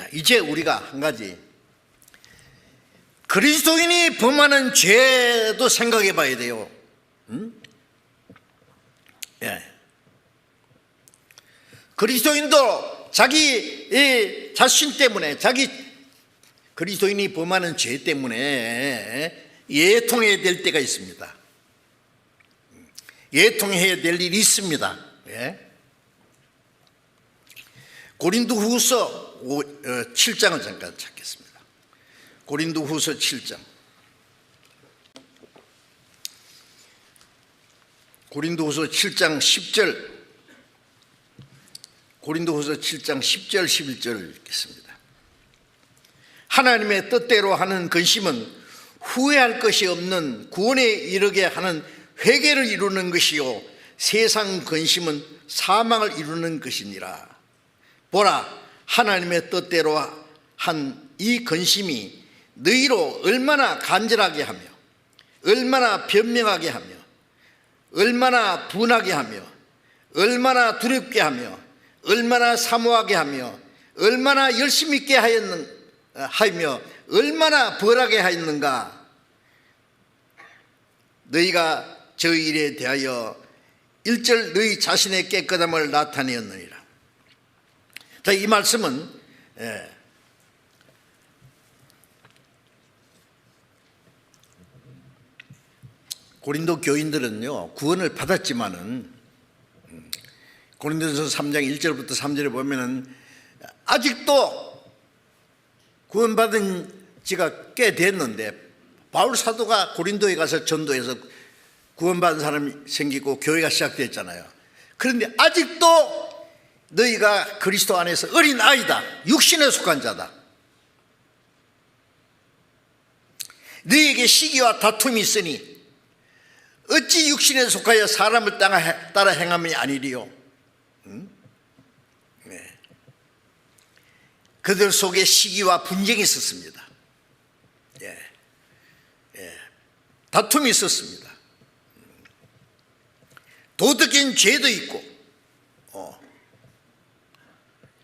자, 이제 우리가 한 가지 그리스도인이 범하는 죄도 생각해 봐야 돼요. 예. 그리스도인도 자기 자신 때문에, 그리스도인이 범하는 죄 때문에 예통해야 될 때가 있습니다. 예통해야 될 일이 있습니다. 예. 고린도후서 7장을 잠깐 찾겠습니다. 고린도후서 7장. 고린도후서 7장 10절. 고린도후서 7장 10절 11절을 읽겠습니다. 하나님의 뜻대로 하는 근심은 후회할 것이 없는 구원에 이르게 하는 회개를 이루는 것이요 세상 근심은 사망을 이루는 것이니라. 보라, 하나님의 뜻대로 한 이 근심이 너희로 얼마나 간절하게 하며 얼마나 변명하게 하며 얼마나 분하게 하며 얼마나 두렵게 하며 얼마나 사모하게 하며 얼마나 열심히 있게 하며 얼마나 벌하게 하였는가. 너희가 저 일에 대하여 일절 너희 자신의 깨끗함을 나타내었느니라. 자, 이 말씀은 고린도 교인들은요 구원을 받았지만은 고린도전서 3장 1절부터 3절에 보면은 아직도 구원받은 지가 꽤 됐는데, 바울 사도가 고린도에 가서 전도해서 구원받은 사람이 생기고 교회가 시작됐잖아요. 그런데 아직도 너희가 그리스도 안에서 어린 아이다, 육신에 속한 자다. 너희에게 시기와 다툼이 있으니 어찌 육신에 속하여 사람을 따라 행함이 아니리요. 네. 그들 속에 시기와 분쟁이 있었습니다. 다툼이 있었습니다. 도덕적인 죄도 있고,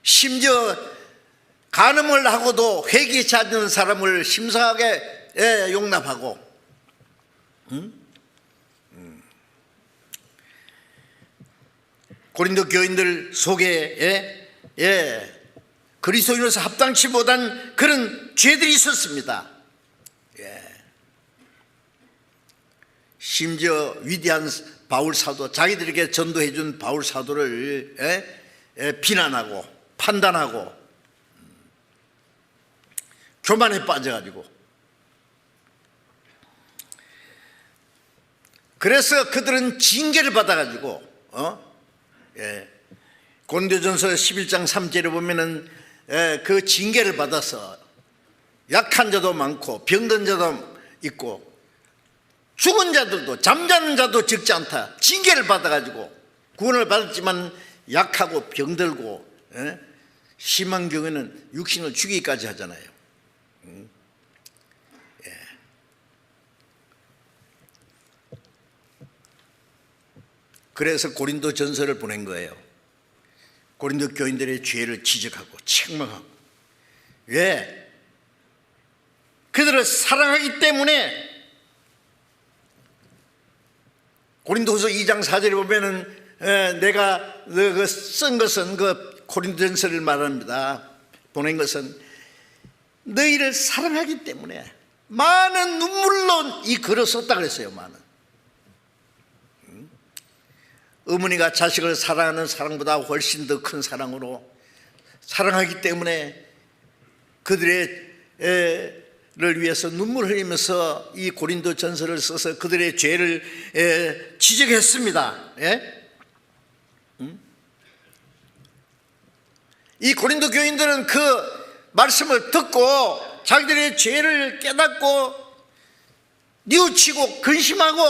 심지어 간음을 하고도 회개치 않는 사람을 심사하게 용납하고, 고린도 교인들 속에 그리스도인으로서 합당치 못한 그런 죄들이 있었습니다. 심지어 위대한 바울 사도, 자기들에게 전도해 준 바울 사도를 비난하고 판단하고 교만에 빠져가지고, 그래서 그들은 징계를 받아가지고 고린도전서 11장 3절에 보면은 그 징계를 받아서 약한 자도 많고 병든 자도 있고 죽은 자들도, 잠자는 자도 적지 않다. 징계를 받아가지고 구원을 받았지만 약하고 병들고 심한 경우에는 육신을 죽이기까지 하잖아요. 그래서 고린도 전서를 보낸 거예요. 고린도 교인들의 죄를 지적하고 책망하고. 왜? 그들을 사랑하기 때문에. 고린도후서 2장 4절에 보면은 내가 쓴 것은 그 고린도전서를 말합니다. 보낸 것은 너희를 사랑하기 때문에 많은 눈물로 이 글을 썼다 그랬어요. 많은. 어머니가 자식을 사랑하는 사랑보다 훨씬 더 큰 사랑으로 사랑하기 때문에 그들의 를 위해서 눈물을 흘리면서 이 고린도 전서를 써서 그들의 죄를 지적했습니다. 이 고린도 교인들은 그 말씀을 듣고 자기들의 죄를 깨닫고 뉘우치고 근심하고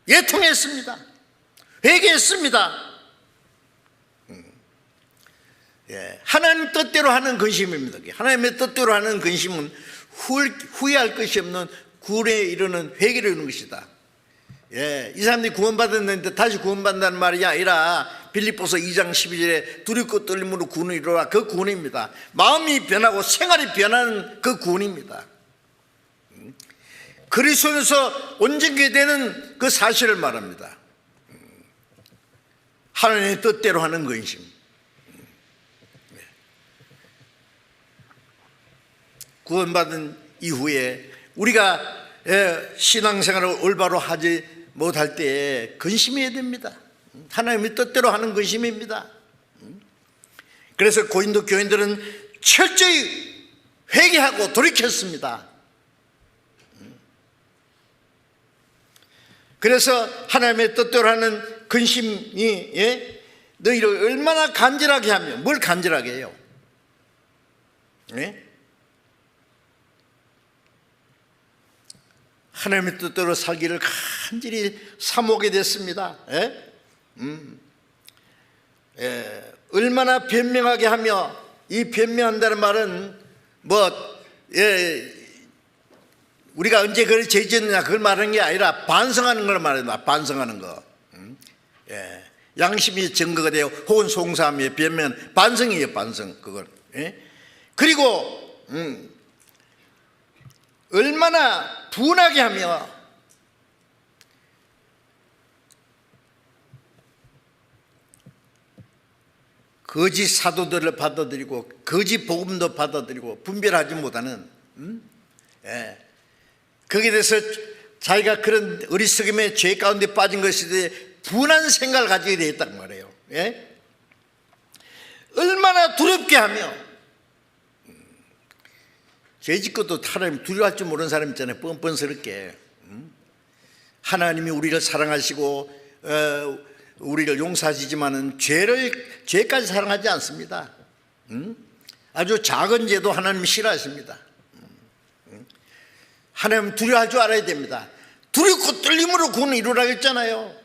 예통했습니다. 회개했습니다. 하나님 뜻대로 하는 근심입니다. 하나님의 뜻대로 하는 근심은 후회할 것이 없는 구원에 이르는 회개를 이루는 것이다. 이 사람들이 구원받았는데 다시 구원받는다는 말이 아니라 빌립보서 2장 12절에 두렵고 떨림으로 구원을 이루라, 그 구원입니다. 마음이 변하고 생활이 변하는 그 구원입니다. 그리스도에서 온전케 되는 그 사실을 말합니다. 하나님의 뜻대로 하는 근심. 구원받은 이후에 우리가 신앙생활을 올바로 하지 못할 때에 근심해야 됩니다. 하나님의 뜻대로 하는 근심입니다. 그래서 고린도 교인들은 철저히 회개하고 돌이켰습니다. 그래서 하나님의 뜻대로 하는 근심이 너희를 얼마나 간절하게 하며, 뭘 간절하게 해요? 하나님의 뜻대로 살기를 간절히 사모하게 됐습니다. 얼마나 변명하게 하며, 이 변명한다는 말은 우리가 언제 그걸 죄졌느냐 그걸 말하는 게 아니라 반성하는 걸 말합니다. 반성하는 거. 양심이 증거가 되어 혹은 송사함이 변명, 반성이에요. 반성. 그걸. 그리고 얼마나 분하게 하며 거짓 사도들을 받아들이고 거짓 복음도 받아들이고 분별하지 못하는 거기에 대해서 자기가 그런 어리석음의 죄 가운데 빠진 것에 대해 분한 생각을 가지게 되었단 말이에요. 얼마나 두렵게 하며, 죄 짓고도 하나님 두려워할 줄 모르는 사람 있잖아요. 뻔뻔스럽게. 하나님이 우리를 사랑하시고 우리를 용서하시지만은 죄까지 사랑하지 않습니다. 아주 작은 죄도 하나님 싫어하십니다. 하나님 두려워할 줄 알아야 됩니다. 두렵고 떨림으로 구원을 이루라고 했잖아요.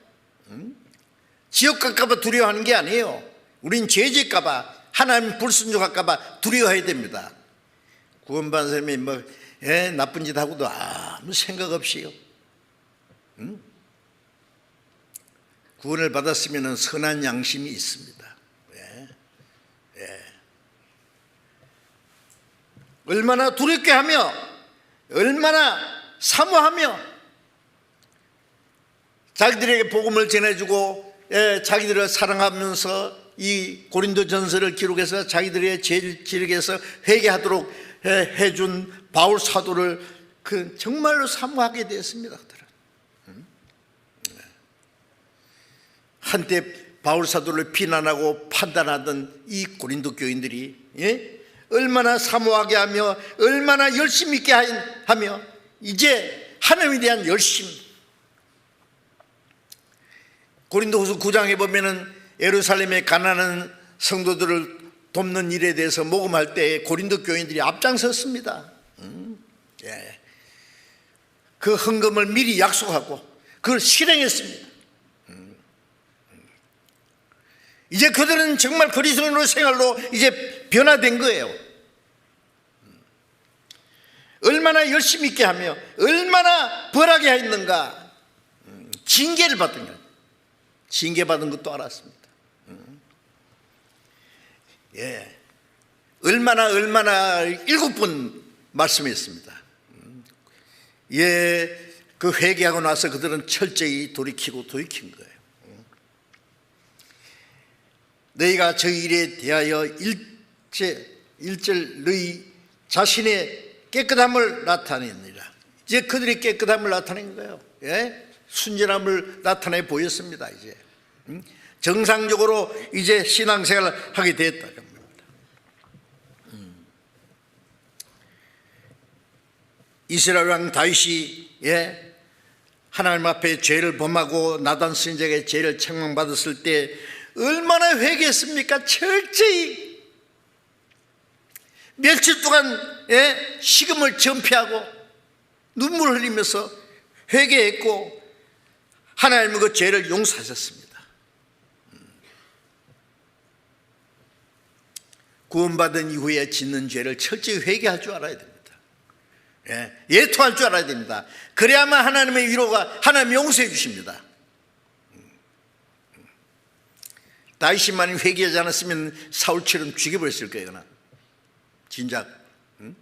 지옥 갈까 봐 두려워하는 게 아니에요. 우린 죄 짓까 봐, 하나님 불순종할까 봐 두려워해야 됩니다. 구원받은 사람이 나쁜 짓 하고도 아무 생각 없이요. 구원을 받았으면 선한 양심이 있습니다. 얼마나 두렵게 하며, 얼마나 사모하며 자기들에게 복음을 전해주고 자기들을 사랑하면서 이 고린도전서를 기록해서 자기들의 죄를 지르게해서 회개하도록 해준 바울 사도를 정말로 사모하게 되었습니다. 한때 바울 사도를 비난하고 판단하던 이 고린도 교인들이 얼마나 사모하게 하며 얼마나 열심 있게 하며 이제 하나님에 대한 열심. 고린도후서 9장에 보면은 예루살렘에 가난한 성도들을 돕는 일에 대해서 모금할 때 고린도 교인들이 앞장섰습니다. 그 헌금을 미리 약속하고 그걸 실행했습니다. 이제 그들은 정말 그리스도인으로 생활로 이제 변화된 거예요. 얼마나 열심히 있게 하며 얼마나 벌하게 했는가. 징계를 받은 거예요. 징계받은 것도 알았습니다. 얼마나 7번 말씀했습니다. 그 회개하고 나서 그들은 철저히 돌이킨 거예요. 너희가 저희 일에 대하여 일절 너희 자신의 깨끗함을 나타내느니라. 이제 그들이 깨끗함을 나타낸 거예요. 순전함을 나타내 보였습니다. 이제 정상적으로 이제 신앙생활을 하게 됐다. 이스라엘 왕 다윗이 하나님 앞에 죄를 범하고 나단 선지자에게 죄를 책망받았을 때 얼마나 회개했습니까? 철저히 며칠 동안 식음을 전폐하고 눈물을 흘리면서 회개했고 하나님은 그 죄를 용서하셨습니다. 구원받은 이후에 짓는 죄를 철저히 회개할 줄 알아야 됩니다. 예토할 줄 알아야 됩니다. 그래야만 하나님의 위로가, 하나님이 용서해 주십니다. 다윗만이 회개하지 않았으면 사울처럼 죽여버렸을 거예요. 그나 진작. 응?